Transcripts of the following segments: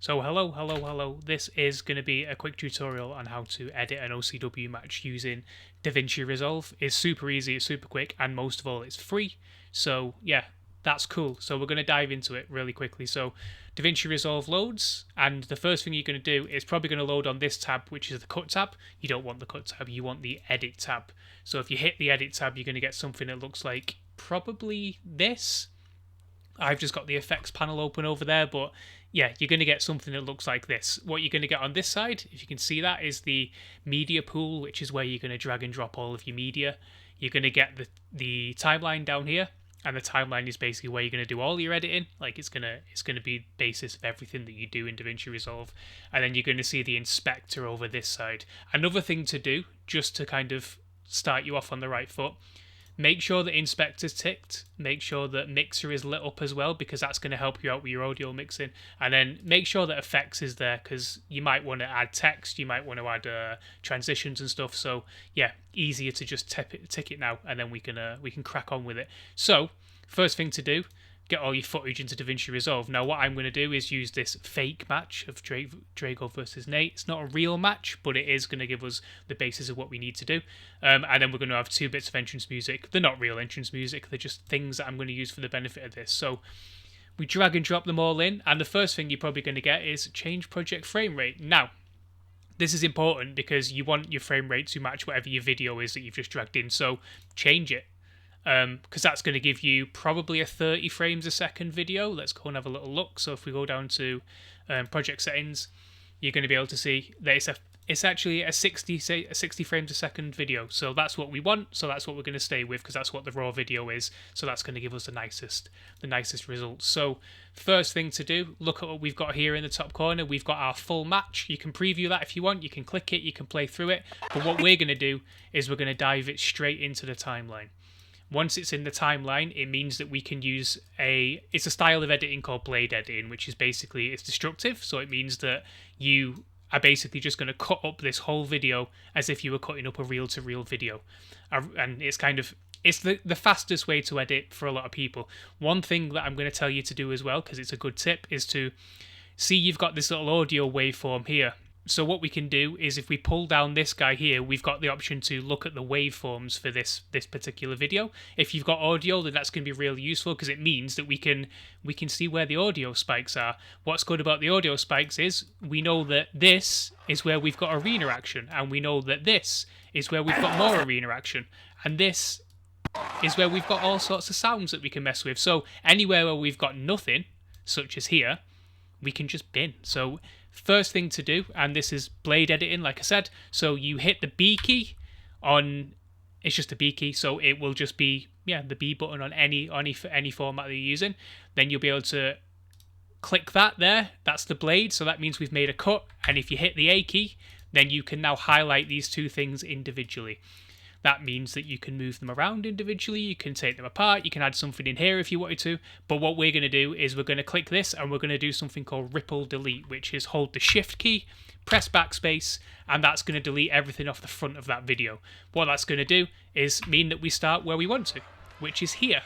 So hello. This is going to be a quick tutorial on how to edit an OCW match using Davinci Resolve. It's super easy, it's super quick, and most of all, it's free. So yeah, that's cool. So we're going to dive into it really quickly. So Davinci Resolve loads, and the first thing you're going to do is probably going to load on this tab, which is the Cut tab. You don't want the Cut tab, you want the Edit tab. So if you hit the Edit tab, you're going to get something that looks like probably this. I've just got the effects panel open over there, but yeah, you're going to get something that looks like this. What you're going to get on this side, if you can see that, is the media pool, which is where you're going to drag and drop all of your media. You're going to get the timeline down here, and the timeline is basically where you're going to do all your editing. Like it's gonna be the basis of everything that you do in DaVinci Resolve. And then you're going to see the inspector over this side. Another thing to do, just to kind of start you off on the right foot, make sure that inspector's ticked, make sure that mixer is lit up as well, because that's going to help you out with your audio mixing. And then make sure that effects is there, because you might want to add text, you might want to add transitions and stuff. So yeah, easier to just tick it now, and then we can crack on with it. So first thing to do, get all your footage into DaVinci Resolve. Now what I'm going to do is use this fake match of Drago versus Nate. It's not a real match, but it is going to give us the basis of what we need to do. And then we're going to have 2 bits of entrance music. They're not real entrance music, they're just things that I'm going to use for the benefit of this. So we drag and drop them all in, and the first thing you're probably going to get is change project frame rate. Now, this is important because you want your frame rate to match whatever your video is that you've just dragged in, so change it. Because that's going to give you probably a 30 frames a second video. Let's go and have a little look. So if we go down to project settings, you're going to be able to see that it's actually a 60 frames a second video. So that's what we want. So that's what we're going to stay with, because that's what the raw video is. So that's going to give us the nicest results. So first thing to do, look at what we've got here in the top corner. We've got our full match. You can preview that if you want. You can click it. You can play through it. But what we're going to do is we're going to dive it straight into the timeline. Once it's in the timeline, it means that we can use it's a style of editing called blade editing, which is basically, it's destructive. So it means that you are basically just going to cut up this whole video as if you were cutting up a reel-to-reel video. And it's the fastest way to edit for a lot of people. One thing that I'm going to tell you to do as well, because it's a good tip, is to see you've got this little audio waveform here. So what we can do is, if we pull down this guy here, we've got the option to look at the waveforms for this particular video. If you've got audio, then that's going to be really useful, because it means that we can see where the audio spikes are. What's good about the audio spikes is we know that this is where we've got arena action, and we know that this is where we've got more arena action, and this is where we've got all sorts of sounds that we can mess with. So anywhere where we've got nothing, such as here, we can just bin. So first thing to do, and this is blade editing, like I said, so you hit the B key on, it's just a B key, so it will just be, the B button on any format that you're using. Then you'll be able to click that there, that's the blade, so that means we've made a cut. And if you hit the A key, then you can now highlight these two things individually. That means that you can move them around individually, you can take them apart, you can add something in here if you wanted to. But what we're going to do is we're going to click this, and we're going to do something called ripple delete, which is hold the shift key, press backspace, and that's going to delete everything off the front of that video. What that's going to do is mean that we start where we want to, which is here.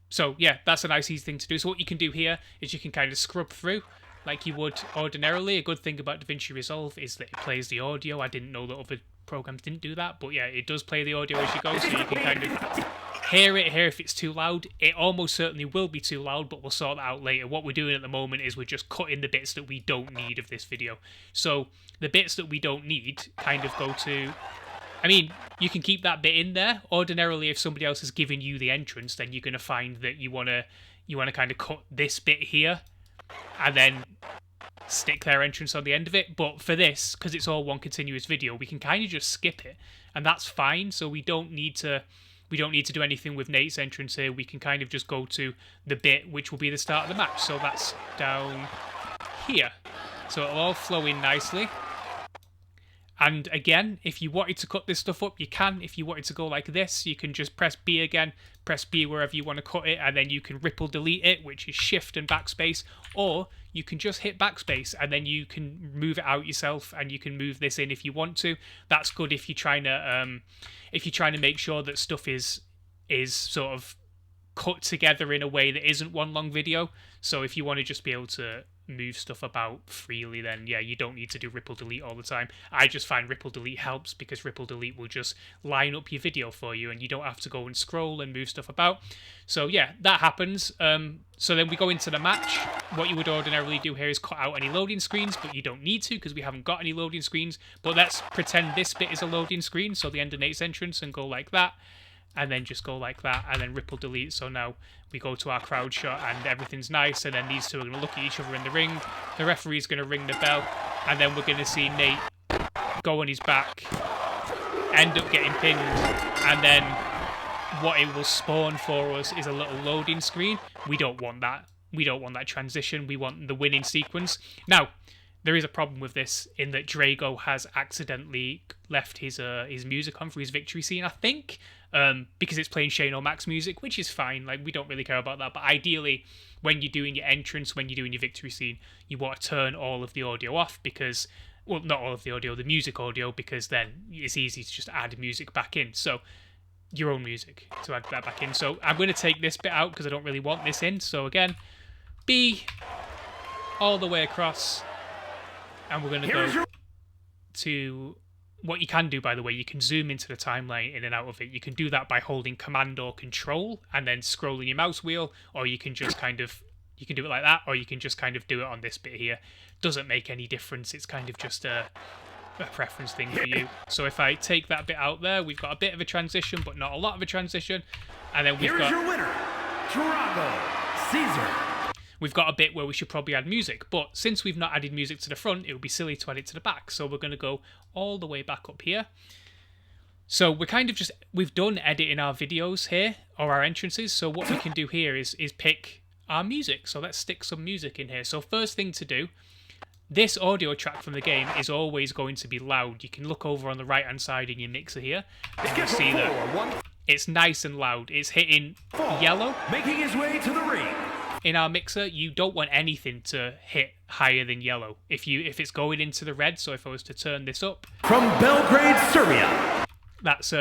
So yeah, that's a nice easy thing to do. So what you can do here is you can kind of scrub through like you would ordinarily. A good thing about DaVinci Resolve is that it plays the audio. I didn't know that other programs didn't do that, but yeah, it does play the audio as you go, so you can kind of hear if it's too loud. It almost certainly will be too loud, but we'll sort that out later. What we're doing at the moment is we're just cutting the bits that we don't need of this video. So the bits that we don't need kind of go to, I mean, you can keep that bit in there. Ordinarily, if somebody else has given you the entrance, then you're going to find that you want to kind of cut this bit here and then stick their entrance on the end of it. But for this, because it's all one continuous video, we can kind of just skip it, and that's fine. So we don't need to do anything with Nate's entrance here. We can kind of just go to the bit which will be the start of the match. So that's down here, so it'll all flow in nicely. And again, if you wanted to cut this stuff up, you can. If you wanted to go like this, you can just press B again, press B wherever you want to cut it, and then you can ripple delete it, which is shift and backspace, or you can just hit backspace and then you can move it out yourself, and you can move this in if you want to. That's good if you're trying to make sure that stuff is sort of cut together in a way that isn't one long video. So if you want to just be able to move stuff about freely, then yeah, you don't need to do ripple delete all the time. I just find ripple delete helps because ripple delete will just line up your video for you and you don't have to go and scroll and move stuff about. So yeah, that happens. So then we go into the match. What you would ordinarily do here is cut out any loading screens, but you don't need to because we haven't got any loading screens. But let's pretend this bit is a loading screen, so the end of Nate's entrance, and go like that. And then just go like that, and then ripple delete. So now we go to our crowd shot, and everything's nice. And then these two are going to look at each other in the ring. The referee's going to ring the bell, and then we're going to see Nate go on his back, end up getting pinned, and then what it will spawn for us is a little loading screen. We don't want that. We don't want that transition. We want the winning sequence. Now, there is a problem with this in that Drago has accidentally left his music on for his victory scene, I think. Because it's playing Shane O'Mac's music, which is fine. Like, we don't really care about that. But ideally, when you're doing your entrance, when you're doing your victory scene, you want to turn all of the audio off because, well, not all of the audio, the music audio, because then it's easy to just add music back in. So, your own music to add that back in. So, I'm going to take this bit out because I don't really want this in. So, again, B all the way across. And we're going to go to... What you can do, by the way, you can zoom into the timeline in and out of it. You can do that by holding Command or Control and then scrolling your mouse wheel, or you can just kind of, you can do it like that, or you can just kind of do it on this bit here. Doesn't make any difference. It's kind of just a preference thing for you. So if I take that bit out there, we've got a bit of a transition, but not a lot of a transition. And then we've got... your winner, Drago Caesar. We've got a bit where we should probably add music, but since we've not added music to the front, it would be silly to add it to the back. So we're going to go all the way back up here. So we're kind of just, we've done editing our videos here, or our entrances. So what we can do here is pick our music. So let's stick some music in here. So first thing to do, this audio track from the game is always going to be loud. You can look over on the right-hand side in your mixer here, and you'll see that it's nice and loud. It's hitting yellow. Making his way to the ring. In our mixer, you don't want anything to hit higher than yellow. If it's going into the red, so if I was to turn this up... From Belgrade, Serbia. That's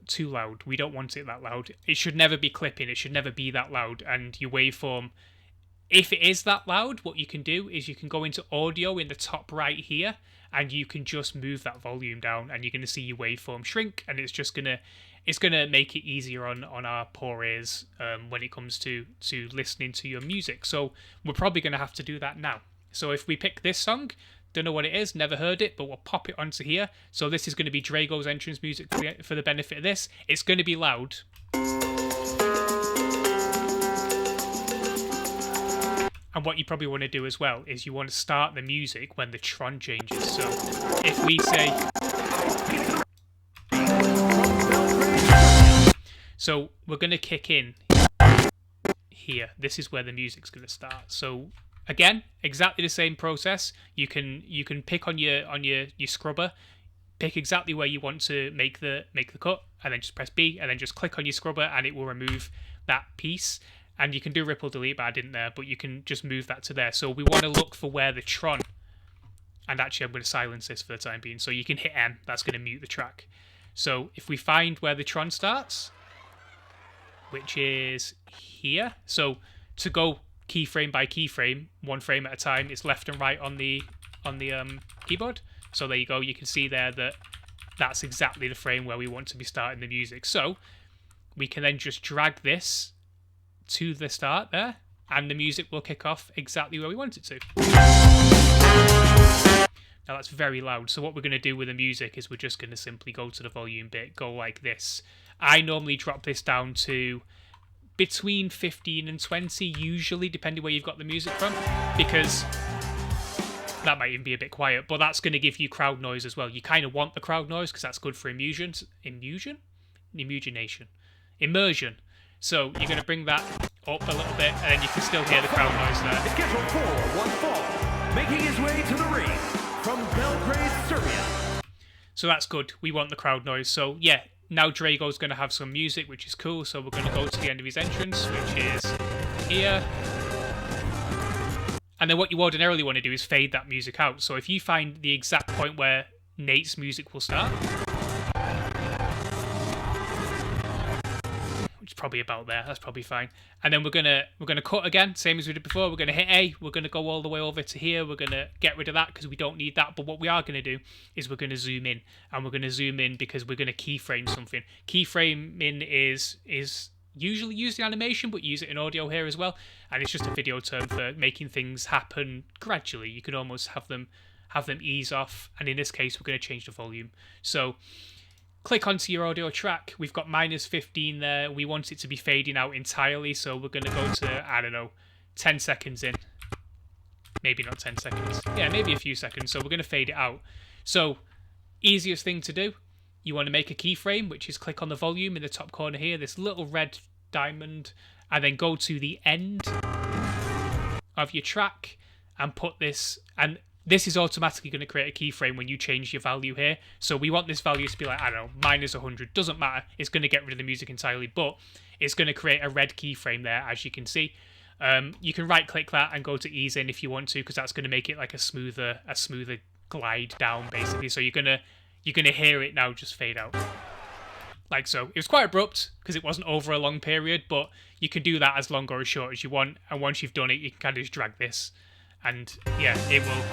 too loud. We don't want it that loud. It should never be clipping. It should never be that loud. And your waveform, if it is that loud, what you can do is you can go into audio in the top right here, and you can just move that volume down, and you're going to see your waveform shrink, and it's just going to... It's going to make it easier on our poor ears when it comes to listening to your music. So we're probably going to have to do that now. So if we pick this song, don't know what it is, never heard it, but we'll pop it onto here. So this is going to be Drago's entrance music for the benefit of this. It's going to be loud. And what you probably want to do as well is you want to start the music when the Tron changes. So if we say... So we're going to kick in here. This is where the music's going to start. So again, exactly the same process. You can pick on your scrubber, pick exactly where you want to make the cut, and then just press B, and then just click on your scrubber, and it will remove that piece. And you can do ripple delete, but I didn't there. But you can just move that to there. So we want to look for where the Tron. And actually, I'm going to silence this for the time being. So you can hit M. That's going to mute the track. So if we find where the Tron starts, which is here. So to go keyframe by keyframe, one frame at a time, it's left and right on the keyboard. So there you go. You can see there that that's exactly the frame where we want to be starting the music. So we can then just drag this to the start there, and the music will kick off exactly where we want it to. Now that's very loud. So what we're going to do with the music is we're just going to simply go to the volume bit, go like this. I normally drop this down to between 15 and 20, usually, depending where you've got the music from, because that might even be a bit quiet, but that's going to give you crowd noise as well. You kind of want the crowd noise because that's good for immersion. So you're going to bring that up a little bit, and then you can still hear the crowd noise there. Scheduled for one fall, making his way to the ring from Belgrade, Serbia. So that's good. We want the crowd noise. So yeah, now Drago's going to have some music, which is cool. So we're going to go to the end of his entrance, which is here. And then what you ordinarily want to do is fade that music out. So if you find the exact point where Nate's music will start, which is probably about there. That's probably fine. And then we're gonna cut again, same as we did before. We're gonna hit A. We're gonna go all the way over to here. We're gonna get rid of that because we don't need that. But what we are gonna do is we're gonna zoom in, and we're gonna zoom in because we're gonna keyframe something. Keyframing is usually used in animation, but use it in audio here as well. And it's just a video term for making things happen gradually. You can almost have them ease off. And in this case, we're gonna change the volume. So click onto your audio track. We've got -15 there. We want it to be fading out entirely, so we're going to go to, I don't know, 10 seconds in. Maybe not 10 seconds. Yeah, maybe a few seconds. So we're going to fade it out. So, easiest thing to do, you want to make a keyframe, which is click on the volume in the top corner here, this little red diamond, and then go to the end of your track and put this, and this is automatically going to create a keyframe when you change your value here. So we want this value to be like, I don't know, -100. Doesn't matter. It's going to get rid of the music entirely, but it's going to create a red keyframe there, as you can see. You can right-click that and go to ease in if you want to, because that's going to make it like a smoother glide down, basically. So you're gonna hear it now just fade out, like so. It was quite abrupt because it wasn't over a long period, but you can do that as long or as short as you want. And once you've done it, you can kind of just drag this. And yeah, it will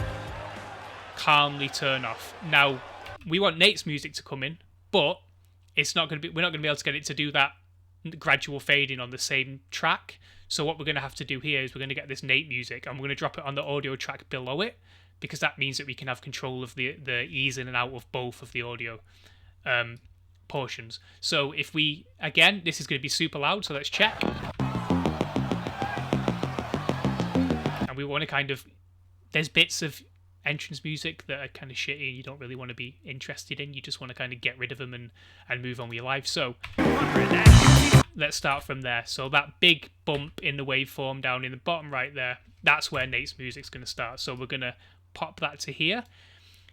calmly turn off. Now, we want Nate's music to come in, but it's not going to be. We're not going to be able to get it to do that gradual fading on the same track. So what we're going to have to do here is we're going to get this Nate music, and we're going to drop it on the audio track below it, because that means that we can have control of the ease in and out of both of the audio portions. So if we, again, this is going to be super loud. So let's check. We want to kind of, there's bits of entrance music that are kind of shitty and you don't really want to be interested in. You just want to kind of get rid of them and move on with your life. So let's start from there. So that big bump in the waveform down in the bottom right there, that's where Nate's music's going to start. So we're going to pop that to here.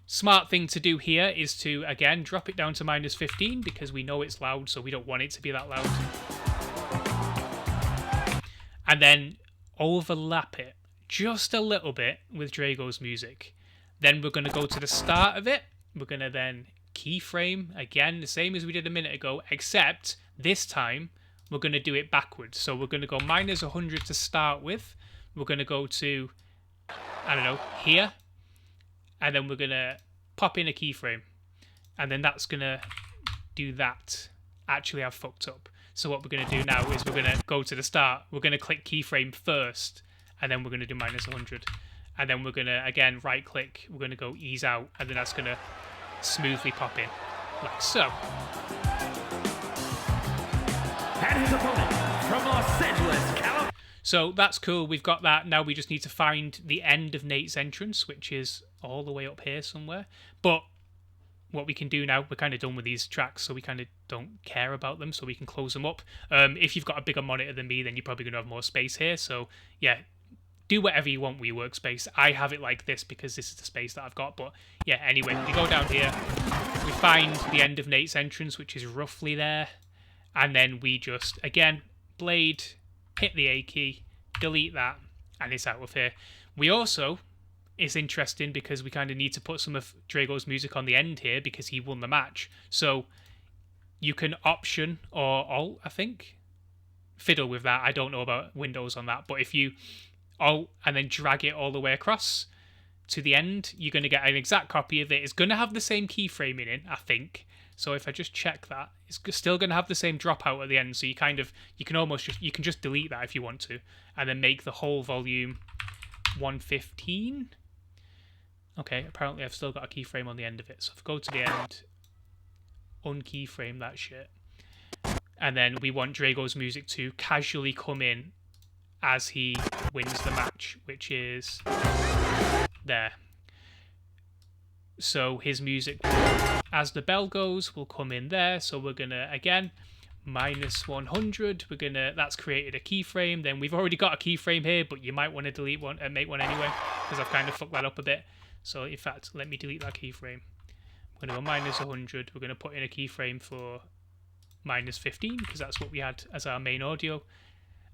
Smart thing to do here is to, again, drop it down to -15 because we know it's loud, so we don't want it to be that loud. And then overlap it just a little bit with Drago's music. Then we're going to go to the start of it. We're going to then keyframe, again, the same as we did a minute ago, except this time we're going to do it backwards. So we're going to go -100 to start with. We're going to go to, I don't know, here. And then we're going to pop in a keyframe. And then that's going to do that. Actually, I've fucked up. So what we're going to do now is we're going to go to the start. We're going to click keyframe first. And then we're going to do -100. And then we're going to, again, right-click. We're going to go ease out. And then that's going to smoothly pop in. Like so. And his opponent from Los Angeles, California. So that's cool. We've got that. Now we just need to find the end of Nate's entrance, which is all the way up here somewhere. But what we can do now, we're kind of done with these tracks, so we kind of don't care about them, so we can close them up. If you've got a bigger monitor than me, then you're probably going to have more space here. So yeah, do whatever you want with your workspace. I have it like this because this is the space that I've got. But yeah, anyway, we go down here. We find the end of Nate's entrance, which is roughly there. And then we just, again, blade, hit the A key, delete that, and it's out of here. We also, it's interesting because we kind of need to put some of Drago's music on the end here because he won the match. So you can Option or Alt, I think, fiddle with that. I don't know about Windows on that, but if you Alt and then drag it all the way across to the end, you're going to get an exact copy of it. It's going to have the same keyframing in, I think. So if I just check that, it's still going to have the same dropout at the end. So you can just delete that if you want to, and then make the whole volume 115. Okay, apparently I've still got a keyframe on the end of it. So if I go to the end, unkeyframe that shit, and then we want Drago's music to casually come in as he wins the match, which is there. So his music, as the bell goes, will come in there. So we're gonna, again, -100. We're gonna, that's created a keyframe. Then we've already got a keyframe here, but you might want to delete one and make one anyway, because I've kind of fucked that up a bit. So in fact, let me delete that keyframe. We're gonna go -100. We're gonna put in a keyframe for -15 because that's what we had as our main audio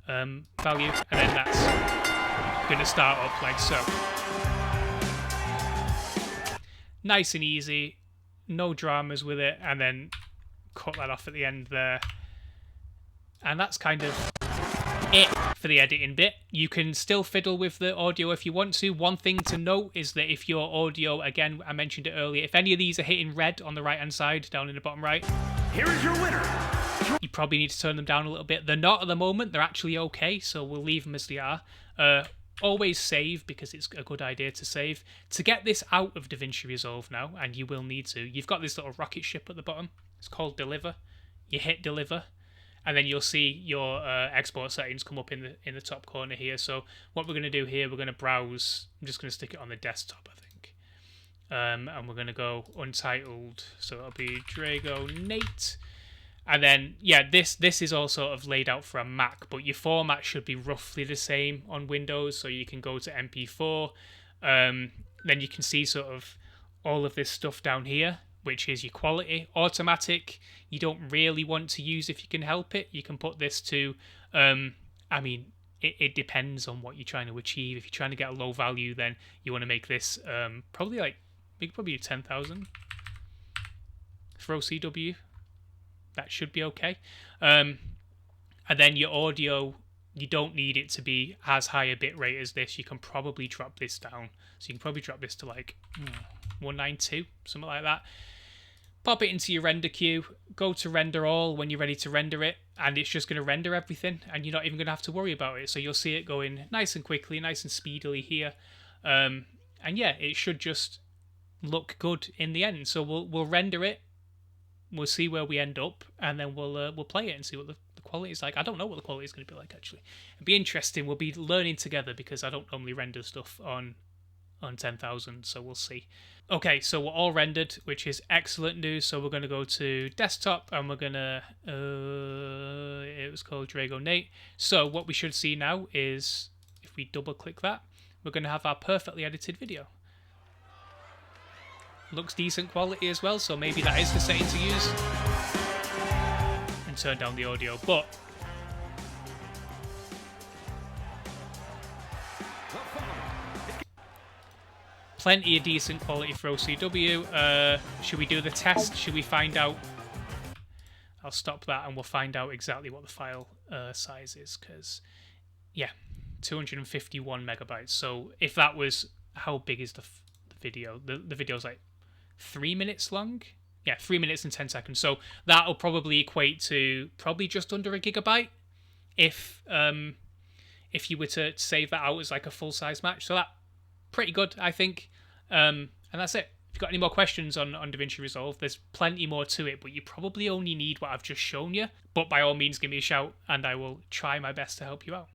value, and then that's gonna start up like so. Nice and easy, no dramas with it, and then cut that off at the end there. And that's kind of it for the editing bit. You can still fiddle with the audio if you want to. One thing to note is that if your audio, again, I mentioned it earlier, if any of these are hitting red on the right hand side, down in the bottom right, here is your winner. You probably need to turn them down a little bit. They're not at the moment, they're actually okay, so we'll leave them as they are. Always save, because it's a good idea to save. To get this out of Davinci Resolve now, and you will need to, you've got this little rocket ship at the bottom. It's called Deliver. You hit Deliver, and then you'll see your export settings come up in the top corner here. So what we're going to do here, we're going to browse. I'm just going to stick it on the desktop, I think. And we're going to go untitled, so it'll be Drago Nate. And then, yeah, this is all sort of laid out for a Mac, but your format should be roughly the same on Windows, so you can go to MP4. Then you can see sort of all of this stuff down here, which is your quality. Automatic, you don't really want to use if you can help it. You can put this to, I mean, it depends on what you're trying to achieve. If you're trying to get a low value, then you want to make this probably like, probably 10,000 for OCW. That should be okay. And then your audio, you don't need it to be as high a bit rate as this. You can probably drop this down. So you can probably drop this to like 192, something like that. Pop it into your render queue. Go to render all when you're ready to render it. And it's just going to render everything. And you're not even going to have to worry about it. So you'll see it going nice and quickly, nice and speedily here. And yeah, it should just look good in the end. So we'll render it. We'll see where we end up, and then we'll play it and see what the quality is like. I don't know what the quality is going to be like, actually. It'll be interesting. We'll be learning together, because I don't normally render stuff on 10,000, so we'll see. Okay, so we're all rendered, which is excellent news. So we're going to go to desktop, and we're going to... it was called Drago Nate. So what we should see now is, if we double-click that, we're going to have our perfectly edited video. Looks decent quality as well, so maybe that is the setting to use. And turn down the audio, but plenty of decent quality for OCW. Should we do the test? Should we find out? I'll stop that and we'll find out exactly what the file size is, because yeah, 251 megabytes. So if that was, how big is the video? The video's like 3 minutes long. Yeah, 3 minutes and 10 seconds. So that'll probably equate to probably just under a gigabyte if you were to save that out as like a full-size match. So that pretty good, I think. And that's it. If you've got any more questions on Davinci Resolve, there's plenty more to it, but you probably only need what I've just shown you. But by all means, give me a shout and I will try my best to help you out.